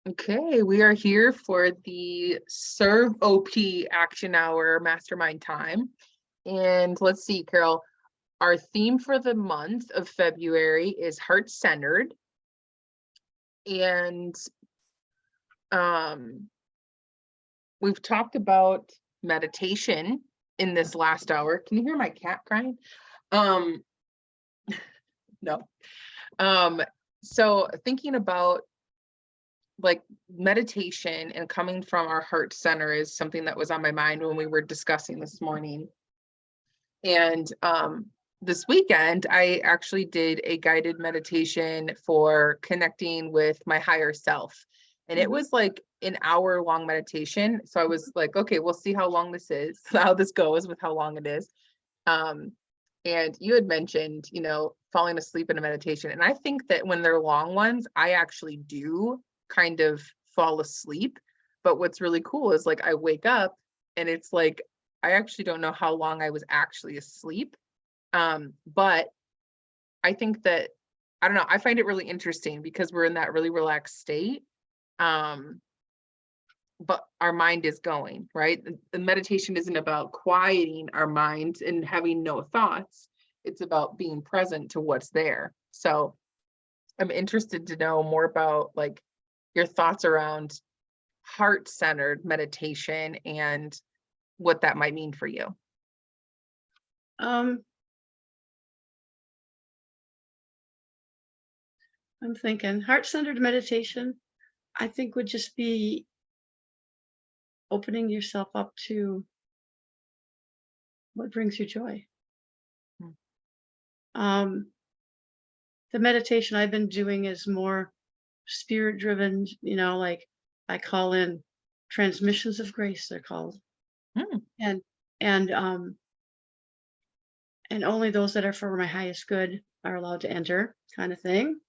Okay, we are here for the Serve OP Action Hour Mastermind time. And let's see, Carol, our theme for the month of February is heart-centered. And we've talked about meditation in this last hour. Can you hear my cat crying? No. So thinking about like meditation and coming from our heart center is something that was on my mind when we were discussing this morning. And this weekend, I actually did a guided meditation for connecting with my higher self. And it was like an hour-long meditation. So I was like, okay, we'll see how long this is, how this goes with how long it is. And you had mentioned, falling asleep in a meditation. And I think that when they're long ones, I actually do kind of fall asleep. But what's really cool is like I wake up and it's like I actually don't know how long I was actually asleep. But I think that I don't know, I find it really interesting because we're in that really relaxed state. But our mind is going, right? The meditation isn't about quieting our minds and having no thoughts. It's about being present to what's there. So I'm interested to know more about like your thoughts around heart-centered meditation and what that might mean for you. I'm thinking heart-centered meditation, I think would just be opening yourself up to what brings you joy. Mm. The meditation I've been doing is more spirit driven, like I call in transmissions of grace, they're called. Mm, And and um and only those that are for my highest good are allowed to enter, kind of thing.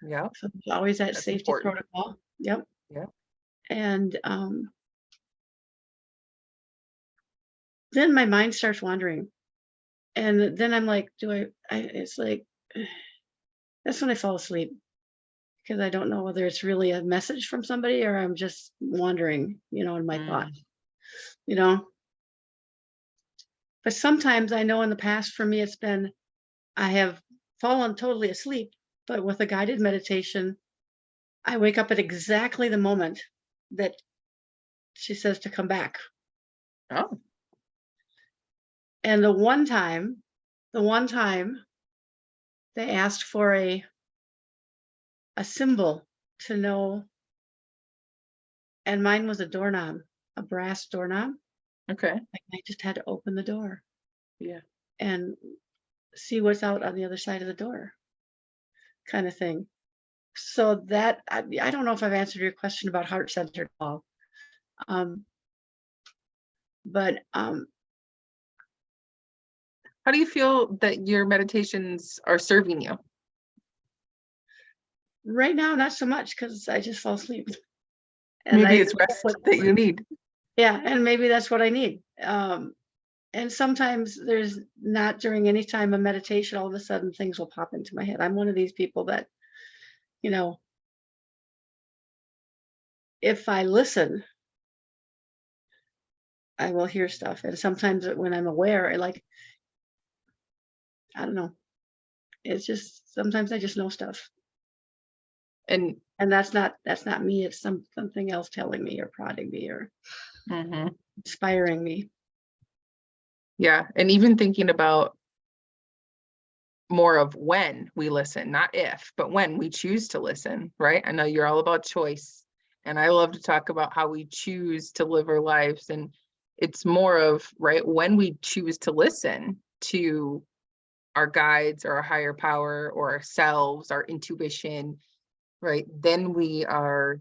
yeah, So there's always that that's safety important. protocol. Yep. Yeah. And then my mind starts wandering. And then I'm like, it's like, that's when I fall asleep because I don't know whether it's really a message from somebody or I'm just wandering, in my Mm, thoughts, you know. But sometimes I know in the past for me, it's been, I have fallen totally asleep, but with a guided meditation, I wake up at exactly the moment that she says to come back. oh, And the one time they asked for a symbol to know, and mine was a doorknob, a brass doorknob. okay. Like, I just had to open the door Yeah. and see what's out on the other side of the door, kind of thing. So that I don't know if I've answered your question about heart centered at all. Um, but How do you feel that your meditations are serving you? right now, not so much because I just fall asleep. And Maybe I it's rest that you need. yeah, and maybe that's what I need. And sometimes there's not during any time of meditation, all of a sudden things will pop into my head. I'm one of these people that, you know, if I listen, I will hear stuff. And sometimes when I'm aware, I don't know, it's just sometimes I just know stuff. And And that's not me. It's something else telling me or prodding me or mhm, inspiring me. yeah, and even thinking about more of when we listen, not if, but when we choose to listen, right? I know you're all about choice, and I love to talk about how we choose to live our lives. And it's more of, right, when we choose to listen to our guides or our higher power or ourselves, our intuition, right? Then we are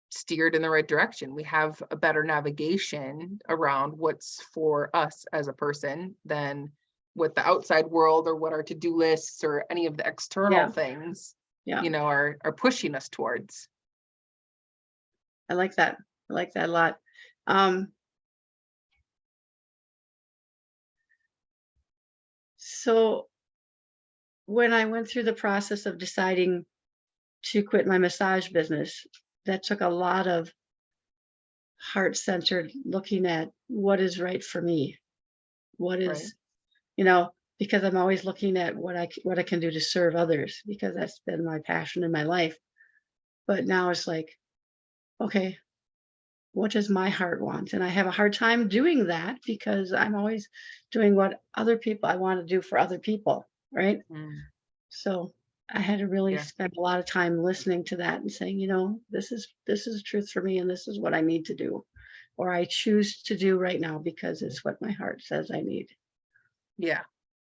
steered in the right direction. We have a better navigation around what's for us as a person than what the outside world or what our to-do lists or any of the external Yeah. things, Yeah. are pushing us towards. I like that. I like that a lot. Um, so when I went through the process of deciding to quit my massage business, that took a lot of heart-centered looking at what is right for me. What Right. is, because I'm always looking at what I can do to serve others because that's been my passion in my life. But now it's like, okay, what does my heart want? And I have a hard time doing that because I'm always doing what other people I want to do for other people, right? Mm, So I had to really yeah. spend a lot of time listening to that and saying, this is truth for me and this is what I need to do or I choose to do right now because it's what my heart says I need. Yeah.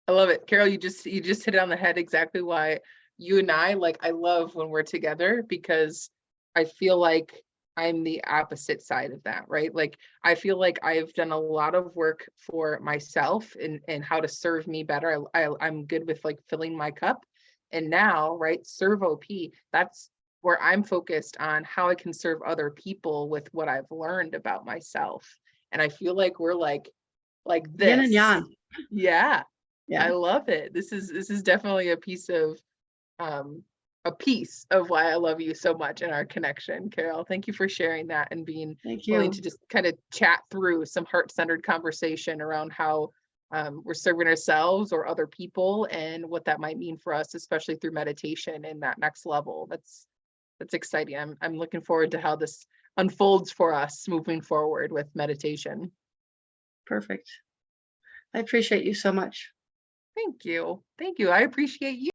I love it. Carol, you just hit it on the head exactly why you and I, like, I love when we're together because I feel like I'm the opposite side of that, right? Like I feel like I've done a lot of work for myself and how to serve me better. I'm good with like filling my cup. And now, right, serve OP, that's where I'm focused on how I can serve other people with what I've learned about myself. And I feel like we're like Yin and this. yang. Yeah. I Yeah. love it. This is definitely um a piece of why I love you so much in our connection, Carol. Thank you for sharing that and being Thank willing to you. just kind of chat through some heart-centered conversation around how we're serving ourselves or other people and what that might mean for us, especially through meditation and that next level. That's exciting. I'm looking forward to how this unfolds for us moving forward with meditation. Perfect. I appreciate you so much. Thank you. Thank you. I appreciate you.